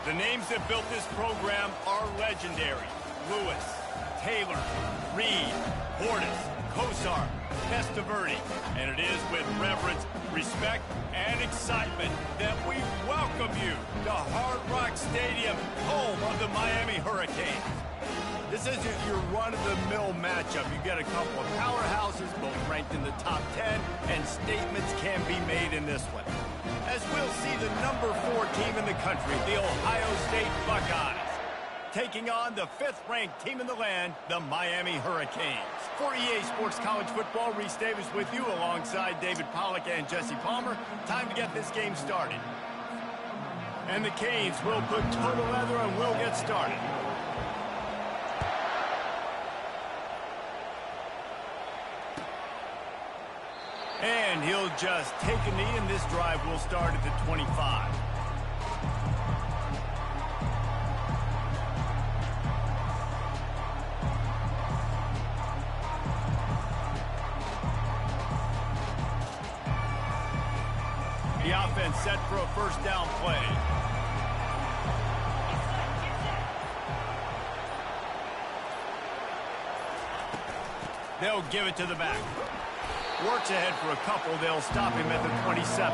The names that built this program are legendary. Lewis, Taylor, Reed, Portis, Kosar, Testaverde. And it is with reverence, respect, and excitement that we welcome you to Hard Rock Stadium, home of the Miami Hurricanes. This isn't your run-of-the-mill matchup. You get a couple of powerhouses, both ranked in the top 10, and statements can be made in this one. As we'll see the number 4 team in the country, the Ohio State Buckeyes, taking on the 5th-ranked team in the land, the Miami Hurricanes. For EA Sports College Football, Reese Davis with you alongside David Pollack and Jesse Palmer. Time to get this game started. And the Canes will put total leather and will get started. And he'll just take a knee, and this drive will start at the 25. The offense set for a first down play. They'll give it to the back. Works ahead for a couple. They'll stop him at the 27.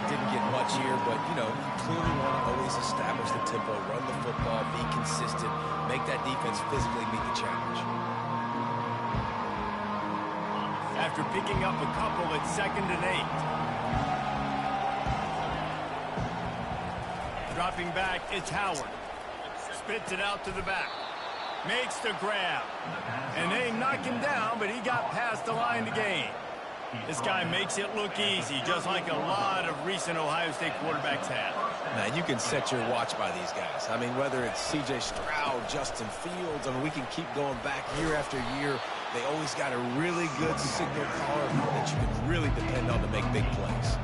Didn't get much here, but, you know, you clearly want to always establish the tempo, run the football, be consistent, make that defense physically meet the challenge. After picking up a couple at 2nd and 8. Dropping back, it's Howard. Spits it out to the back. Makes the grab. And they knock him down, but he got past the line to gain. This guy makes it look easy, just like a lot of recent Ohio State quarterbacks have. Man, you can set your watch by these guys. I mean, whether it's C.J. Stroud, Justin Fields, I mean, we can keep going back year after year. They always got a really good signal caller that you can really depend on to make big plays.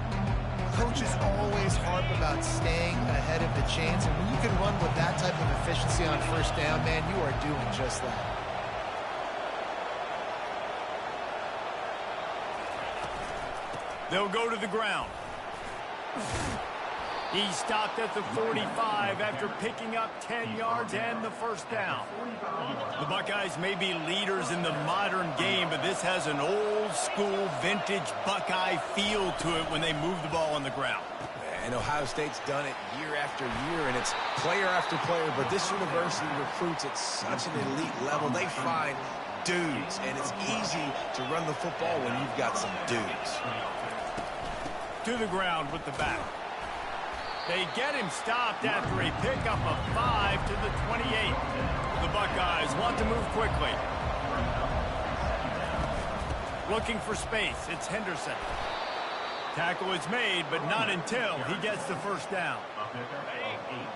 Coaches always harp about staying ahead of the chains, and when you can run with that type of efficiency on first down, man, you are doing just that. They'll go to the ground. He stopped at the 45 after picking up 10 yards and the first down. The Buckeyes may be leaders in the modern game, but this has an old-school, vintage Buckeye feel to it when they move the ball on the ground. And Ohio State's done it year after year, and it's player after player, but this university recruits at such an elite level. They find dudes, and it's easy to run the football when you've got some dudes. To the ground with the back. They get him stopped after a pickup of 5 to the 28. The Buckeyes want to move quickly. Looking for space. It's Henderson. Tackle is made, but not until he gets the first down.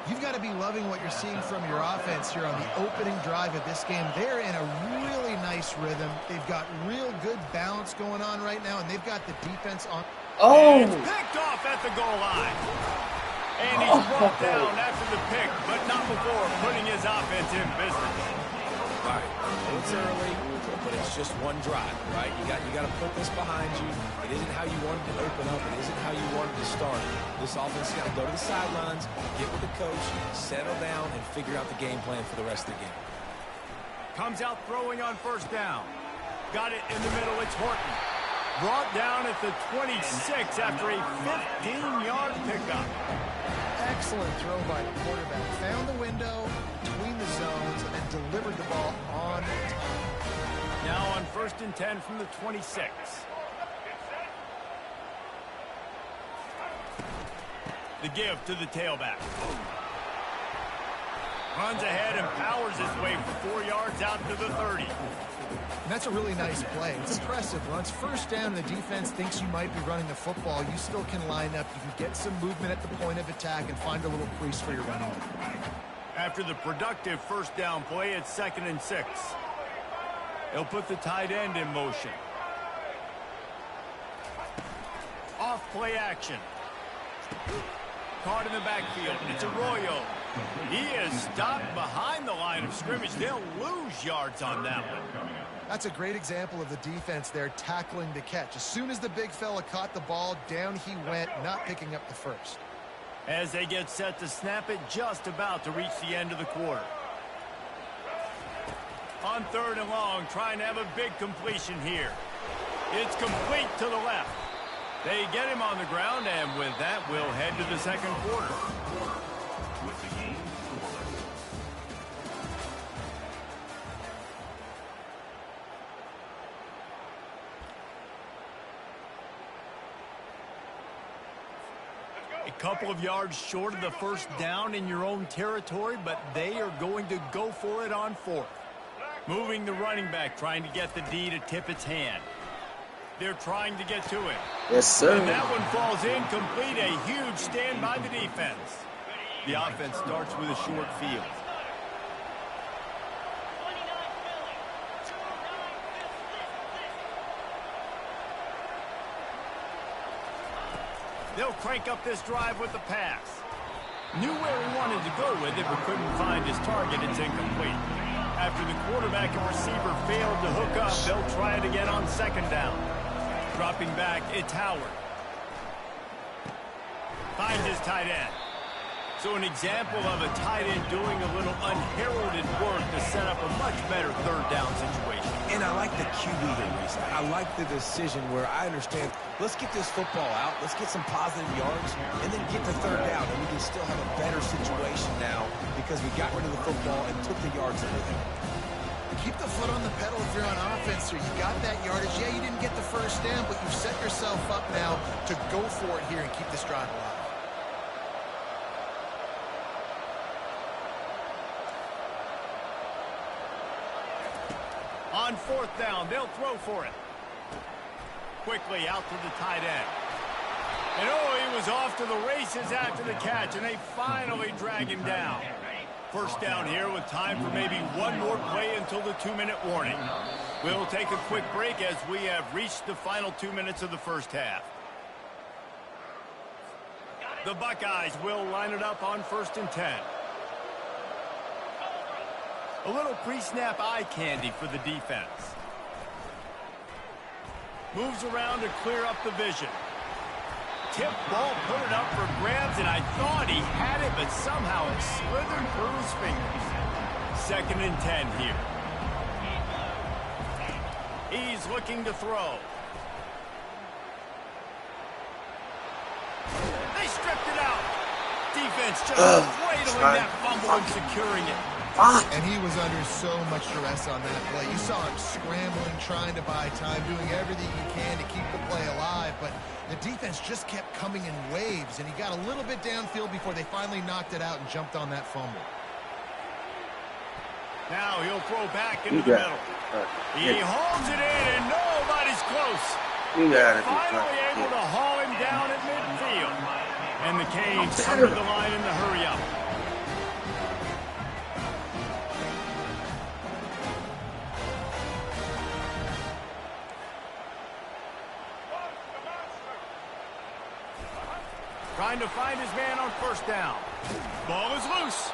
You've got to be loving what you're seeing from your offense here on the opening drive of this game. They're in a really nice rhythm. They've got real good balance going on right now, and they've got the defense on. Oh! It's picked off at the goal line. And he's brought down after the pick, but not before putting his offense in business. All right, it's early, but it's just one drive, right? You got to put this behind you. It isn't how you wanted to open up. It isn't how you wanted to start. This offense has got to go to the sidelines, get with the coach, settle down, and figure out the game plan for the rest of the game. Comes out throwing on first down. Got it in the middle. It's Horton. Brought down at the 26 after a 15-yard pickup. Excellent throw by the quarterback. Found the window between the zones and then delivered the ball on time. Now on 1st and 10 from the 26. The give to the tailback. Runs ahead and powers his way for 4 yards out to the 30. And that's a really nice play. It's impressive. Once first down, the defense thinks you might be running the football. You still can line up. You can get some movement at the point of attack and find a little crease for your running back. After the productive first down play, it's 2nd and 6. They'll put the tight end in motion. Off play action. Caught in the backfield. It's Arroyo. He is stopped behind the line of scrimmage. They'll lose yards on that one. That's a great example of the defense there tackling the catch. As soon as the big fella caught the ball, down he went, not picking up the first. As they get set to snap it, just about to reach the end of the quarter. On 3rd and long, trying to have a big completion here. It's complete to the left. They get him on the ground, and with that, we'll head to the 2nd quarter. A couple of yards short of the first down in your own territory, but they are going to go for it on 4th. Moving the running back, trying to get the D to tip its hand. They're trying to get to it. Yes, sir. And that one falls incomplete. A huge stand by the defense. The offense starts with a short field. They'll crank up this drive with the pass. Knew where he wanted to go with it, but couldn't find his target. It's incomplete. After the quarterback and receiver failed to hook up, they'll try it again on 2nd down. Dropping back, it's Howard. Finds his tight end. So an example of a tight end doing a little unheralded work to set up a much better 3rd down situation. And I like the QB here, Reese. I like the decision where I understand, let's get this football out, let's get some positive yards, and then get to 3rd down, and we can still have a better situation now because we got rid of the football and took the yards over there. Keep the foot on the pedal if you're on offense here. You got that yardage. Yeah, you didn't get the first down, but you've set yourself up now to go for it here and keep this drive alive. On 4th down, they'll throw for it. Quickly out to the tight end. And oh, he was off to the races after the catch, and they finally drag him down. First down here with time for maybe one more play until the 2-minute warning. We'll take a quick break as we have reached the final 2 minutes of the first half. The Buckeyes will line it up on 1st and 10. A little pre-snap eye candy for the defense. Moves around to clear up the vision. Tip ball, put it up for grabs, and I thought he had it, but somehow it slithered through his fingers. 2nd and 10 here. He's looking to throw. They stripped it out. Defense just cradling that fumble and securing it. And he was under so much duress on that play. You saw him scrambling, trying to buy time, doing everything he can to keep the play alive. But the defense just kept coming in waves, and he got a little bit downfield before they finally knocked it out and jumped on that fumble. Now he'll throw back into the middle. He hauls it in, and nobody's close. Finally able to haul him down at midfield. And the Canes come to the line in the hurry-up. Trying to find his man on 1st down. Ball is loose.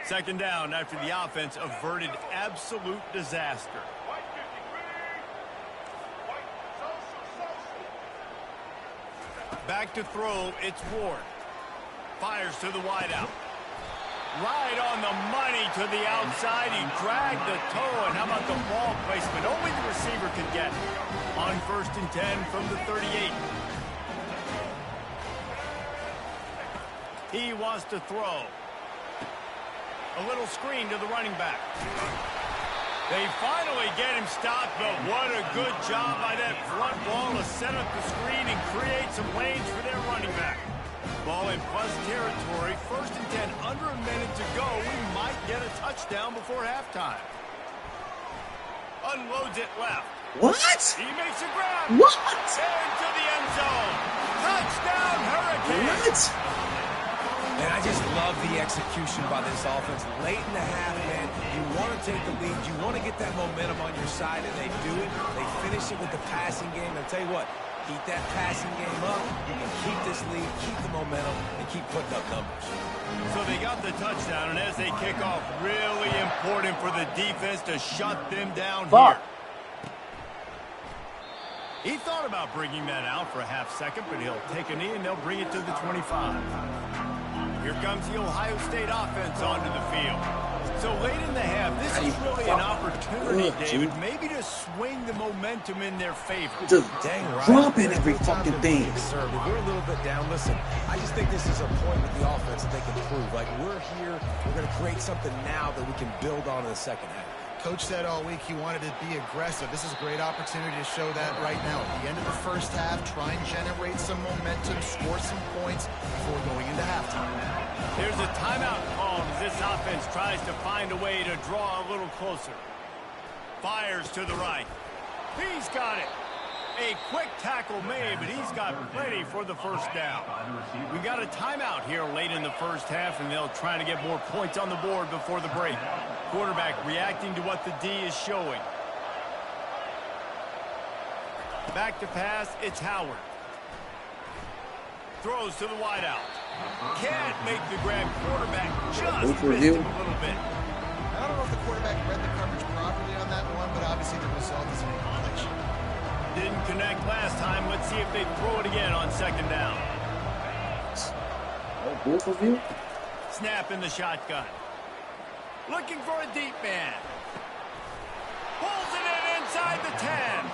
Second down after the offense averted absolute disaster. Back to throw, it's Ward. Fires to the wideout. Right on the money to the outside. He dragged the toe, and how about the ball placement? Only the receiver could get on 1st and 10 from the 38. He wants to throw. A little screen to the running back. They finally get him stopped, but what a good job by that front ball to set up the screen and create some lanes for their running back. Ball in plus territory, 1st and 10, under a minute to go. We might get a touchdown before halftime. Unloads it left. What? He makes a grab. What? Into the end zone. Touchdown, Hurricane. What? And I just love the execution by this offense. Late in the half, man, you want to take the lead. You want to get that momentum on your side, and they do it. They finish it with the passing game. I'll tell you what, keep that passing game up. You can keep this lead, keep the momentum, and keep putting up numbers. So they got the touchdown, and as they kick off, really important for the defense to shut them down here. He thought about bringing that out for a half second, but he'll take a knee, and they'll bring it to the 25. Here comes the Ohio State offense onto the field. So late in the half, this is really an opportunity, David, maybe to swing the momentum in their favor. Just dropping every fucking thing. If we're a little bit down, listen, I just think this is a point with the offense that they can prove. Like, we're here, we're going to create something now that we can build on in the second half. Coach said all week he wanted to be aggressive. This is a great opportunity to show that right now. At the end of the first half, try and generate some momentum, score some points before going into halftime. There's a timeout called as this offense tries to find a way to draw a little closer. Fires to the right. He's got it. A quick tackle made, but he's got plenty for the first down. We got a timeout here late in the first half, and they'll try to get more points on the board before the break. Quarterback reacting to what the D is showing. Back to pass, it's Howard. Throws to the wideout. Can't make the grab. Quarterback just missed him a little bit. I don't know if the quarterback read the coverage properly on that one, but obviously the result is an incompletion. Didn't connect last time. Let's see if they throw it again on 2nd down. Both of you? Snap in the shotgun. Looking for a deep man. Pulls it in inside the 10.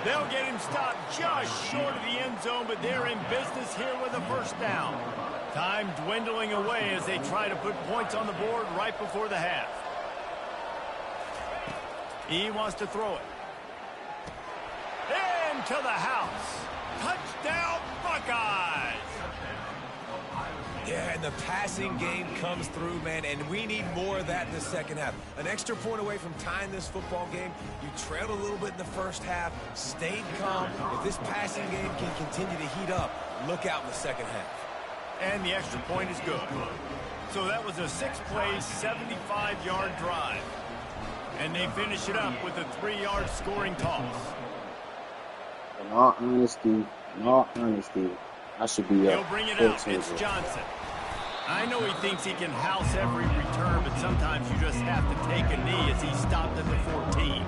They'll get him stopped just short of the end zone, but they're in business here with a first down. Time dwindling away as they try to put points on the board right before the half. He wants to throw it. Into the house. Touchdown, Buckeyes. Yeah, and the passing game comes through, man, and we need more of that in the second half. An extra point away from tying this football game. You trailed a little bit in the first half, stayed calm. If this passing game can continue to heat up, look out in the second half. And the extra point is good. So that was a 6-play, 75-yard drive. And they finish it up with a 3-yard scoring toss. In all honesty, I should be He'll bring it out. It's Johnson. I know he thinks he can house every return, but sometimes you just have to take a knee as he stopped at the 14.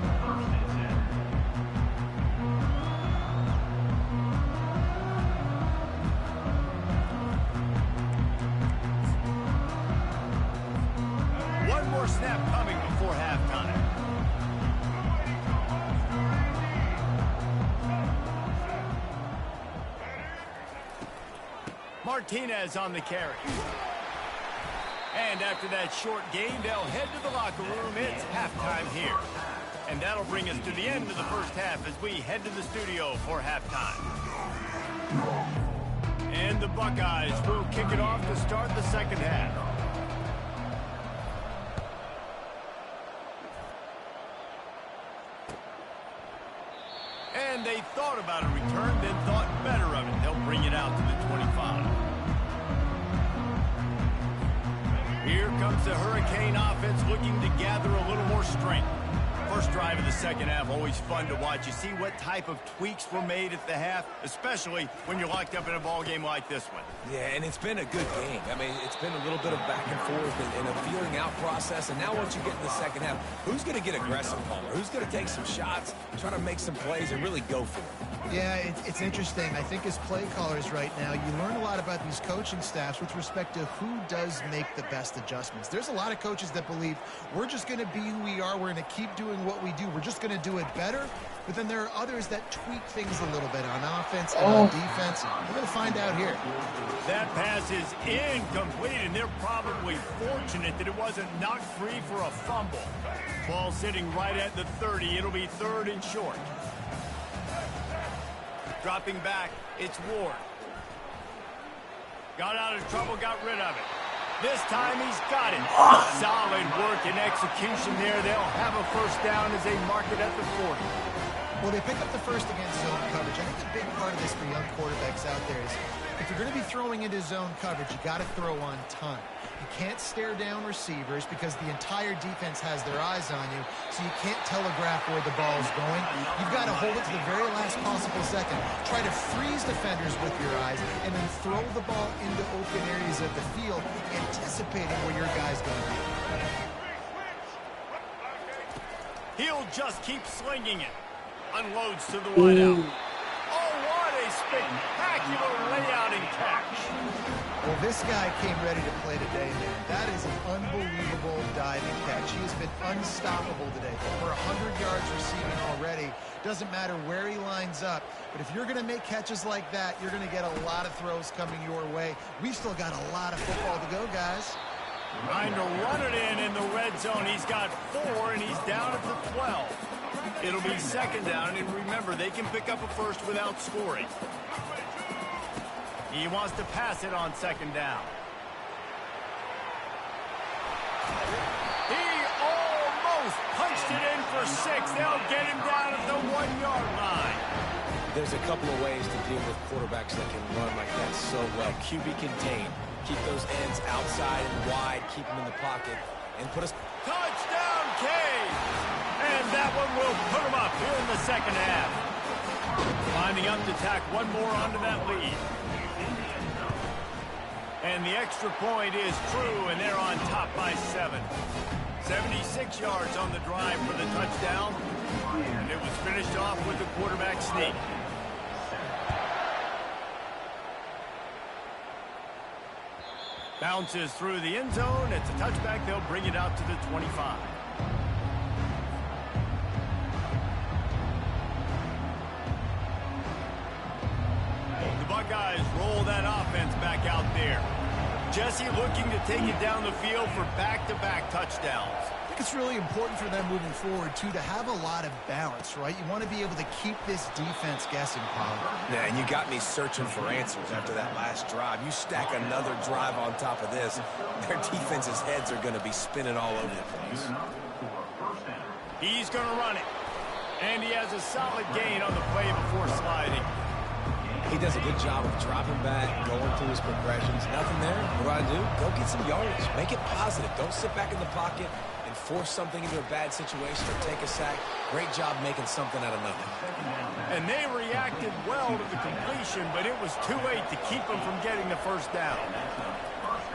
One more snap coming before halftime. Martinez on the carry. And after that short gain, they'll head to the locker room. It's halftime here. And that'll bring us to the end of the first half as we head to the studio for halftime. And the Buckeyes will kick it off to start the second half. And they thought about a return, then thought better of it. They'll bring it out to the 25. Here comes the Hurricane offense looking to gather a little more strength. First drive of the second half, always fun to watch. You see what type of tweaks were made at the half, especially when you're locked up in a ball game like this one. Yeah, and it's been a good game. I mean, it's been a little bit of back and forth and a feeling out process. And now once you get in the second half, who's going to get aggressive, Palmer? Who's going to take some shots, try to make some plays, and really go for it? Yeah, it's interesting. I think as play callers right now, you learn a lot about these coaching staffs with respect to who does make the best adjustments. There's a lot of coaches that believe we're just going to be who we are. We're going to keep doing what we do. We're just going to do it better. But then there are others that tweak things a little bit on offense and on defense. We're going to find out here. That pass is incomplete, and they're probably fortunate that it wasn't knocked free for a fumble. Ball sitting right at the 30. It'll be 3rd and short. Dropping back, it's Ward. Got out of trouble, got rid of it. This time he's got it. Solid work and execution there. They'll have a first down as they mark it at the 40. Well, they pick up the first against zone coverage. I think a big part of this for young quarterbacks out there is if you're going to be throwing into zone coverage, you got to throw on time. You can't stare down receivers because the entire defense has their eyes on you, so you can't telegraph where the ball's going. You've got to hold it to the very last possible second. Try to freeze defenders with your eyes and then throw the ball into open areas of the field, anticipating where your guy's going to be. He'll just keep slinging it. Unloads to the wideout. Oh, what a spectacular layout and catch. Well, this guy came ready to play today, man. That is an unbelievable diving catch. He has been unstoppable today. Over 100 yards receiving already. Doesn't matter where he lines up. But if you're going to make catches like that, you're going to get a lot of throws coming your way. We've still got a lot of football to go, guys. Trying to run it in the red zone. He's got 4, and he's down at the 12. It'll be 2nd down, and remember, they can pick up a first without scoring. He wants to pass it on 2nd down. He almost punched it in for 6. They'll get him down at the 1-yard line. There's a couple of ways to deal with quarterbacks that can run like that so well. QB contain. Keep those ends outside and wide. Keep them in the pocket. And put us... Touchdown, Cade! And that one will put him up here in the 2nd half. Lining up to tack one more onto that lead. And the extra point is true, and they're on top by 7. 76 yards on the drive for the touchdown. And it was finished off with the quarterback sneak. Bounces through the end zone. It's a touchback. They'll bring it out to the 25. The Buckeyes roll that offense back out there. Jesse looking to take it down the field for back-to-back touchdowns. I think it's really important for them moving forward, too, to have a lot of balance, right? You want to be able to keep this defense guessing, Paul. Yeah, and you got me searching for answers after that last drive. You stack another drive on top of this, their defense's heads are going to be spinning all over the place. He's going to run it. And he has a solid gain on the play before sliding. He does a good job of dropping back, going through his progressions. Nothing there. What do? Go get some yardage. Make it positive. Don't sit back in the pocket and force something into a bad situation or take a sack. Great job making something out of nothing. And they reacted well to the completion, but it was too late to keep them from getting the first down.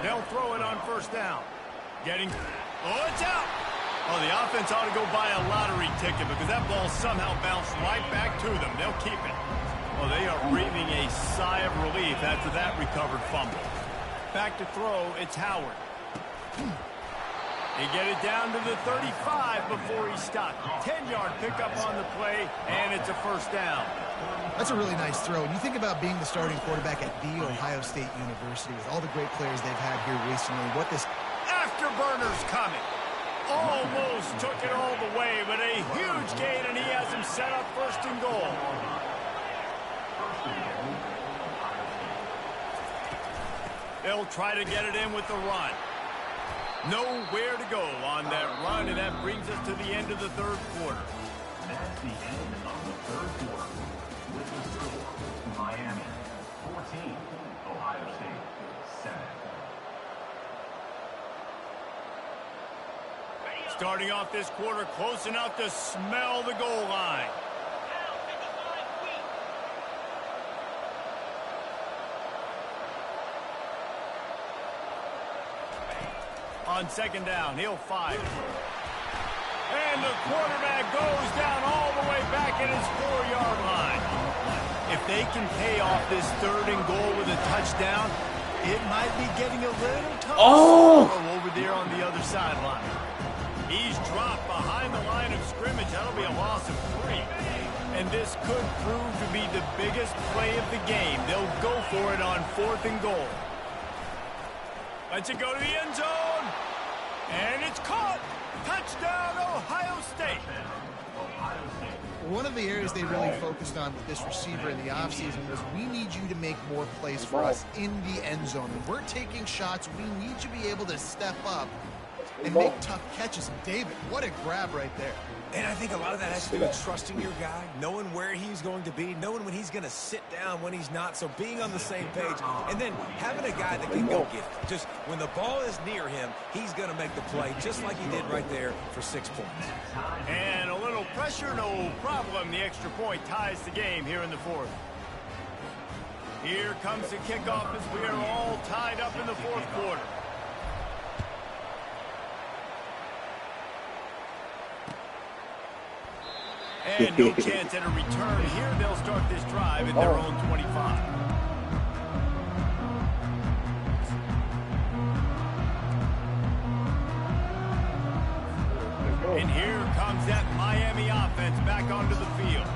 They'll throw it on 1st down. Oh, it's out. Oh, the offense ought to go buy a lottery ticket because that ball somehow bounced right back to them. They'll keep it. Well, they are breathing a sigh of relief after that recovered fumble. Back to throw, it's Howard. They get it down to the 35 before he stopped. 10-yard pickup on the play, and it's a 1st down. That's a really nice throw. And you think about being the starting quarterback at The Ohio State University with all the great players they've had here recently. What this afterburner's coming. Almost took it all the way, but a huge gain, and he has him set up 1st and goal. They'll try to get it in with the run. Nowhere to go on that run, and that brings us to the end of the 3rd quarter. That's the end of the 3rd quarter. With the score, Miami 14, Ohio State 7. Starting off this quarter close enough to smell the goal line. On 2nd down, he'll fire. And the quarterback goes down all the way back at his 4-yard line. If they can pay off this 3rd and goal with a touchdown, it might be getting a little tough over there on the other sideline. He's dropped behind the line of scrimmage. That'll be a loss of 3. And this could prove to be the biggest play of the game. They'll go for it on 4th and goal. Lets it go to the end zone. And it's caught. Touchdown, Ohio State. One of the areas they really focused on with this receiver in the offseason was we need you to make more plays for us in the end zone. When we're taking shots, we need you to be able to step up and make tough catches. And David, what a grab right there. And I think a lot of that has to do with trusting your guy, knowing where he's going to be, knowing when he's going to sit down, when he's not, so being on the same page, and then having a guy that can go get it. Just when the ball is near him, he's going to make the play, just like he did right there for 6 points. And a little pressure, no problem. The extra point ties the game here in the 4th. Here comes the kickoff as we are all tied up in the 4th quarter. And no chance at a return here. They'll start this drive at their own 25. And here comes that Miami offense back onto the field.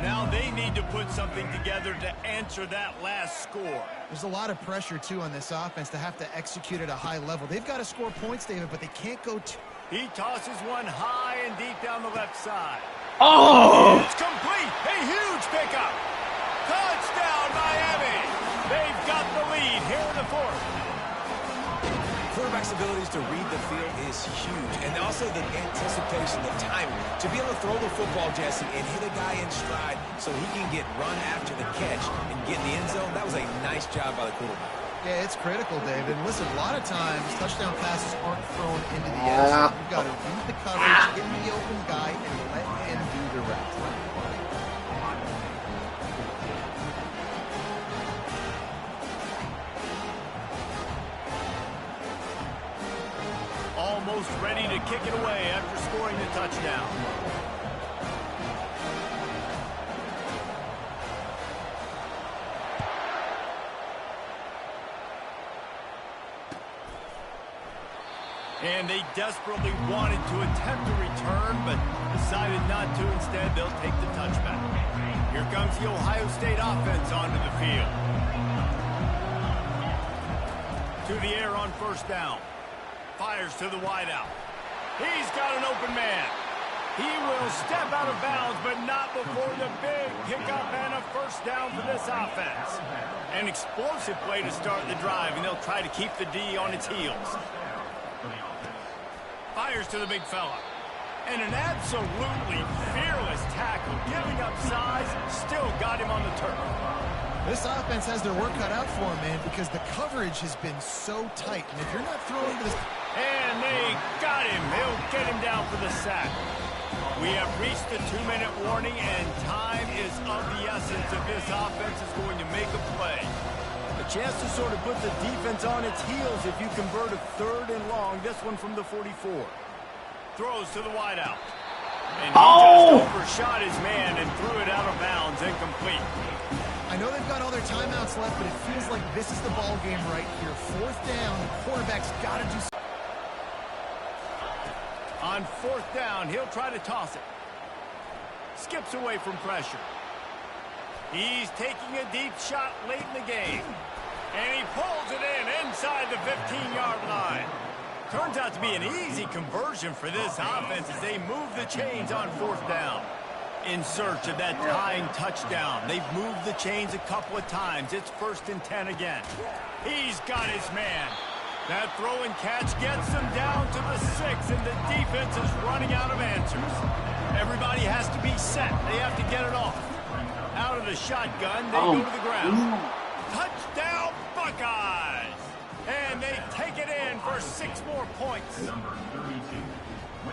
Now they need to put something together to answer that last score. There's a lot of pressure, too, on this offense to have to execute at a high level. They've got to score points, David, but they can't go too... He tosses one high and deep down the left side. Oh! It's complete. A huge pickup. Touchdown, Miami. They've got the lead here in the 4th. Quarterback's abilities to read the field is huge, and also the anticipation, the timing. To be able to throw the football, Jesse, and hit a guy in stride so he can get run after the catch and get in the end zone, that was a nice job by the quarterback. Yeah, it's critical, David. And listen, a lot of times touchdown passes aren't thrown into the end zone. You've got to read the coverage, get the open guy, and let him do the rest. Almost ready to kick it away after scoring the touchdown. And they desperately wanted to attempt a return, but decided not to. Instead, they'll take the touchback. Here comes the Ohio State offense onto the field. To the air on 1st down. Fires to the wideout. He's got an open man. He will step out of bounds, but not before the big pickup and a 1st down for this offense. An explosive play to start the drive, and they'll try to keep the D on its heels. Fires to the big fella. And an absolutely fearless tackle. Giving up size, still got him on the turf. This offense has their work cut out for them, man, because the coverage has been so tight. And if you're not throwing to this... And they got him. They'll get him down for the sack. We have reached the 2-minute warning, and time is of the essence if this offense is going to make a play. A chance to sort of put the defense on its heels if you convert a 3rd and long. This one from the 44. Throws to the wideout. And he just overshot his man and threw it out of bounds, incomplete. I know they've got all their timeouts left, but it feels like this is the ball game right here. 4th down, the quarterback's got to do something. On 4th down, he'll try to toss it. Skips away from pressure. He's taking a deep shot late in the game. And he pulls it in inside the 15-yard line. Turns out to be an easy conversion for this offense as they move the chains on 4th down. In search of that tying touchdown. They've moved the chains a couple of times. It's 1st and 10 again. He's got his man. That throw and catch gets them down to the 6, and the defense is running out of answers. Everybody has to be set. They have to get it off. Out of the shotgun, they go to the ground. Touchdown, Buckeyes! And they take it in for 6 more points.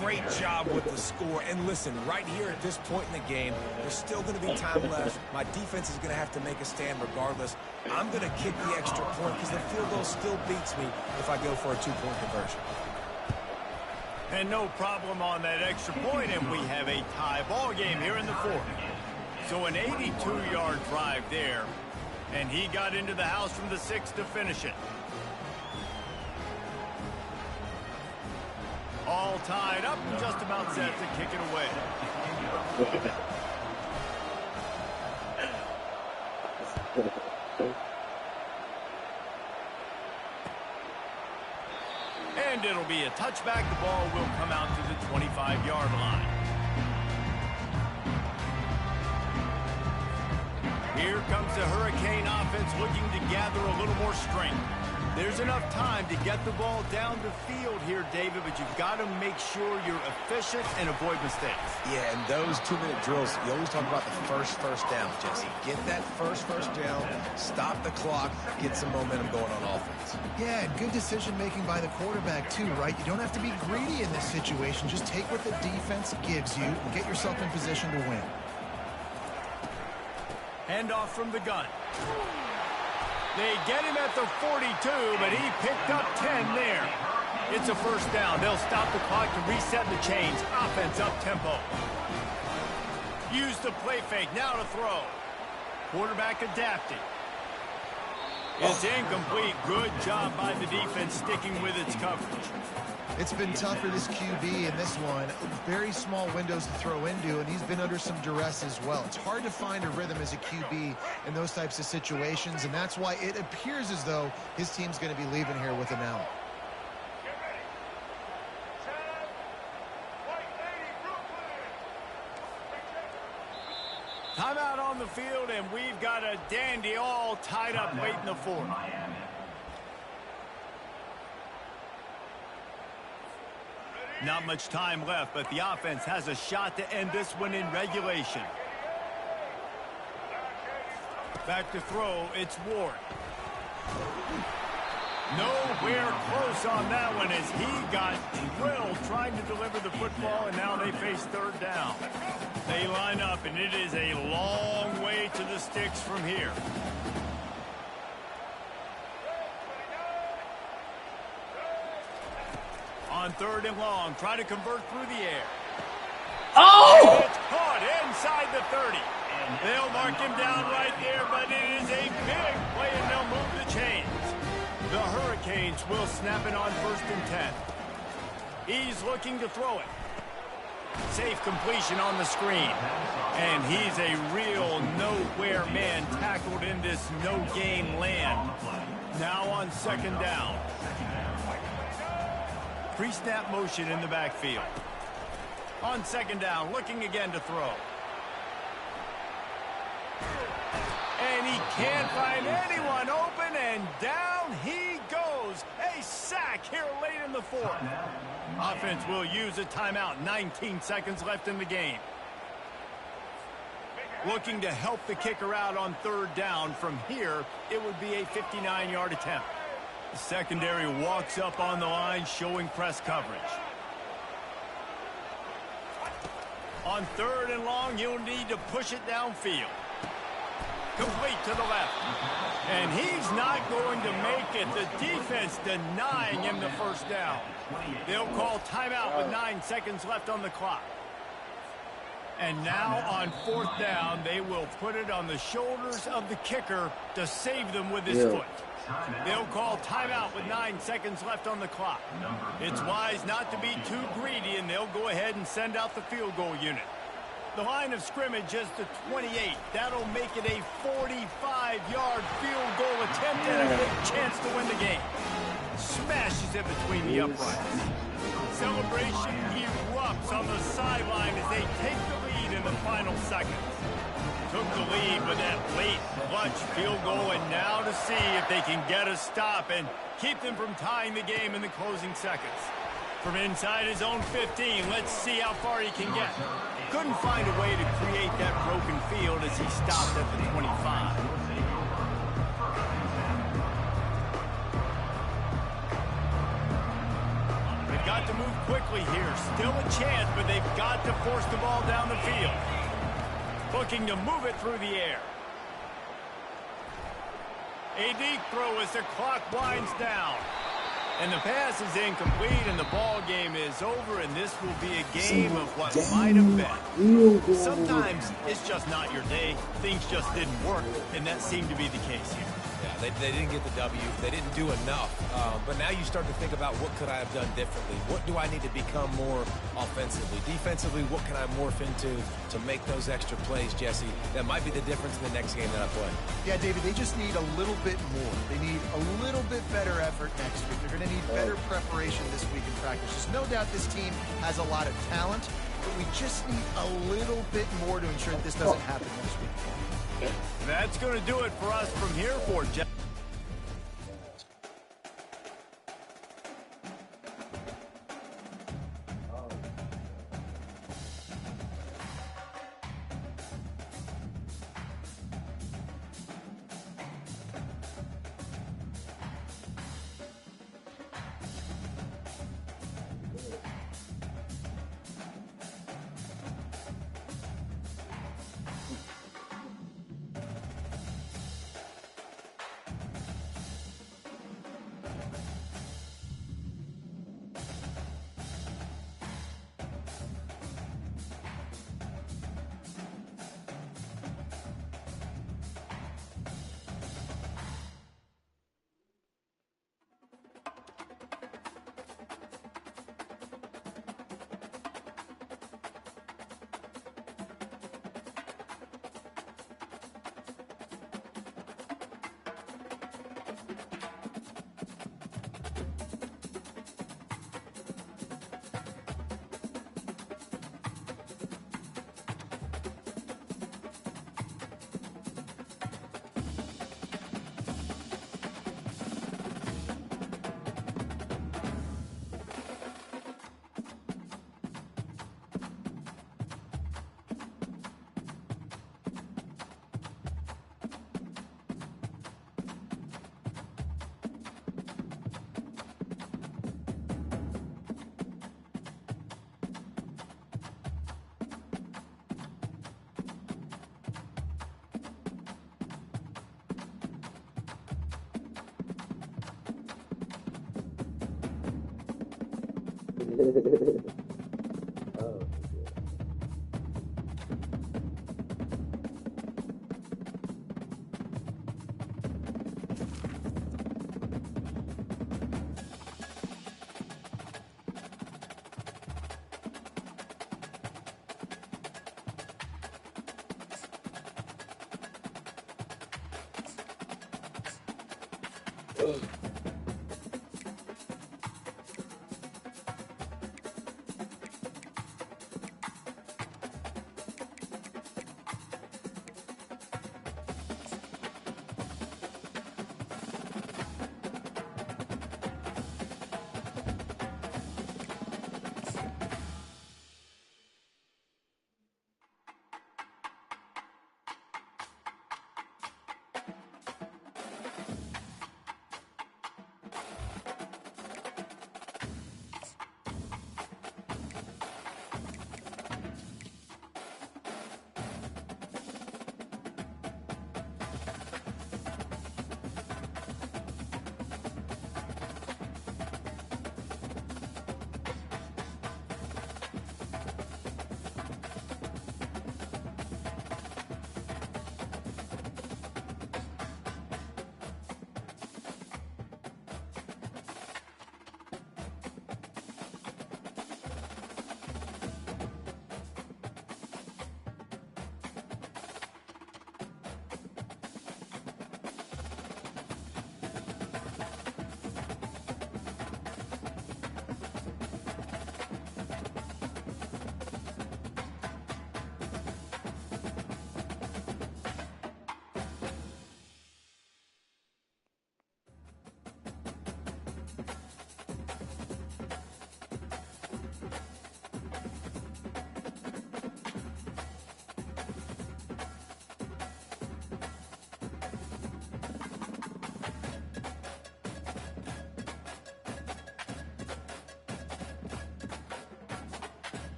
Great job with the score. And listen, right here at this point in the game, there's still going to be time left. My defense is going to have to make a stand regardless. I'm going to kick the extra point because the field goal still beats me if I go for a 2-point conversion. And no problem on that extra point, and we have a tie ball game here in the 4th. So an 82-yard drive there, and he got into the house from the 6 to finish it. All tied up and just about set to kick it away. And it'll be a touchback. The ball will come out to the 25-yard line. Here comes the Hurricane offense looking to gather a little more strength. There's enough time to get the ball down the field here, David, but you've got to make sure you're efficient and avoid mistakes. Yeah, and those 2-minute drills, you always talk about the first down, Jesse. Get that first down, stop the clock, get some momentum going on offense. Yeah, and good decision-making by the quarterback, too, right? You don't have to be greedy in this situation. Just take what the defense gives you and get yourself in position to win. Handoff from the gun. They get him at the 42, but he picked up 10 there. It's a first down. They'll stop the clock to reset the chains. Offense up-tempo. Use the play fake. Now to throw. Quarterback adapting. It's incomplete. Good job by the defense sticking with its coverage. It's been tough for this QB in this one. Very small windows to throw into, and he's been under some duress as well. It's hard to find a rhythm as a QB in those types of situations, and that's why it appears as though his team's going to be leaving here with an L. Timeout on the field, and we've got a dandy all tied up late in the fourth. Not much time left, but the offense has a shot to end this one in regulation. Back to throw, it's Ward. Nowhere close on that one as he got drilled trying to deliver the football, and now they face third down. They line up, and it is a long way to the sticks from here. On third and long, try to convert through the air. Oh! It's caught inside the 30. They'll mark him down right there, but it is a big play, and they'll move the chains. The Hurricanes will snap it on 1st and 10. He's looking to throw it. Safe completion on the screen. And he's a real nowhere man tackled in this no-game land. Now on 2nd down. Pre-snap motion in the backfield. On 2nd down, looking again to throw. And he can't find anyone open, and down he goes. A sack here late in the fourth. Offense will use a timeout. 19 seconds left in the game. Looking to help the kicker out on 3rd down. From here, it would be a 59-yard attempt. The secondary walks up on the line, showing press coverage. On 3rd and long, you'll need to push it downfield. Complete to the left. And he's not going to make it. The defense denying him the 1st down. They'll call timeout with 9 seconds left on the clock. And now on 4th down, they will put it on the shoulders of the kicker to save them with his foot. They'll call timeout with 9 seconds left on the clock. It's wise not to be too greedy, and they'll go ahead and send out the field goal unit. The line of scrimmage is the 28. That'll make it a 45-yard field goal attempt and a big chance to win the game. Smashes it between the uprights. Celebration erupts on the sideline as they take the lead in the final seconds. Took the lead with that late clutch field goal, and now to see if they can get a stop and keep them from tying the game in the closing seconds. From inside his own 15, let's see how far he can get. Couldn't find a way to create that broken field as he stopped at the 25. They've got to move quickly here. Still a chance, but they've got to force the ball down the field. Looking to move it through the air. A deep throw as the clock winds down. And the pass is incomplete, and the ball game is over, and this will be a game of what might have been. Sometimes it's just not your day. Things just didn't work, and that seemed to be the case here. Yeah, they didn't get the W. They didn't do enough. But now you start to think about what could I have done differently? What do I need to become more offensively? Defensively, what can I morph into to make those extra plays, Jesse? That might be the difference in the next game that I play. Yeah, David, they just need a little bit more. They need a little bit better effort next week. They're going to need better preparation this week in practice. There's no doubt this team has a lot of talent, but we just need a little bit more to ensure that this doesn't happen next week. That's going to do it for us from here for Jeff.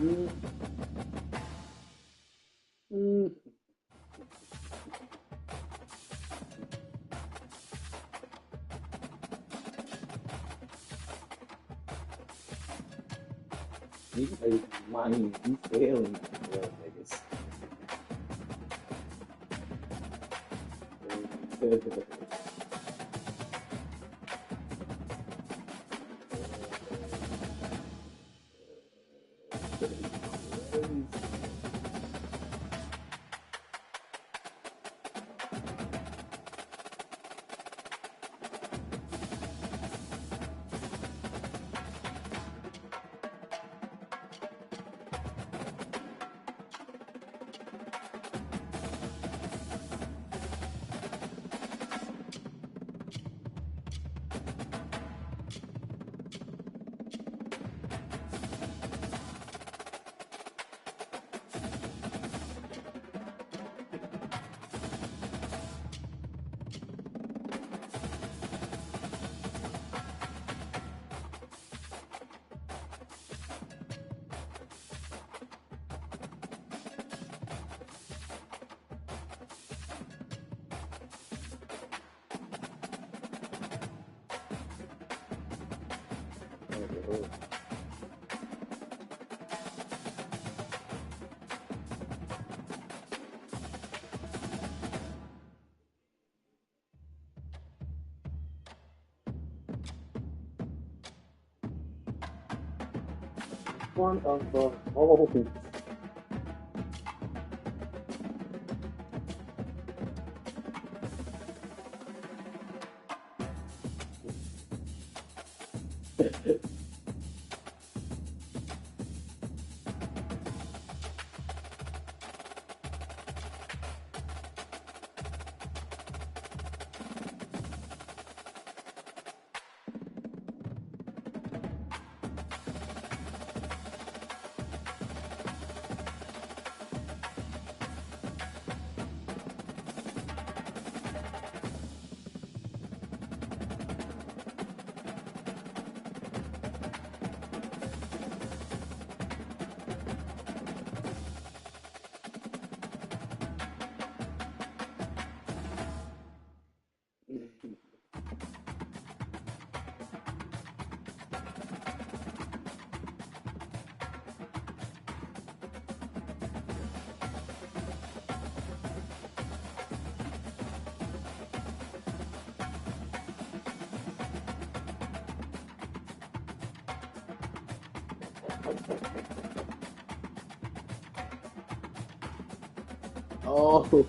Mm. Mm. He plays Miami. He's failing. Yeah, niggas. One of the holes. Oh. Lost it.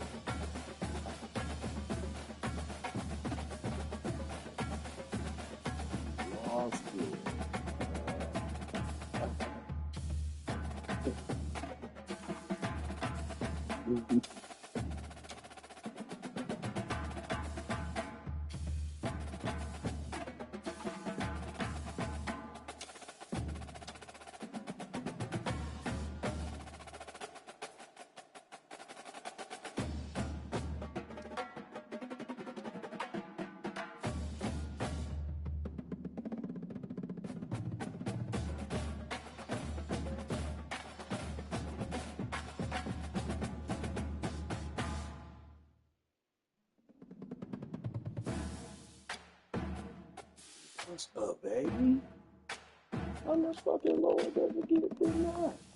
What's up, baby? How much fucking lower does it get than that?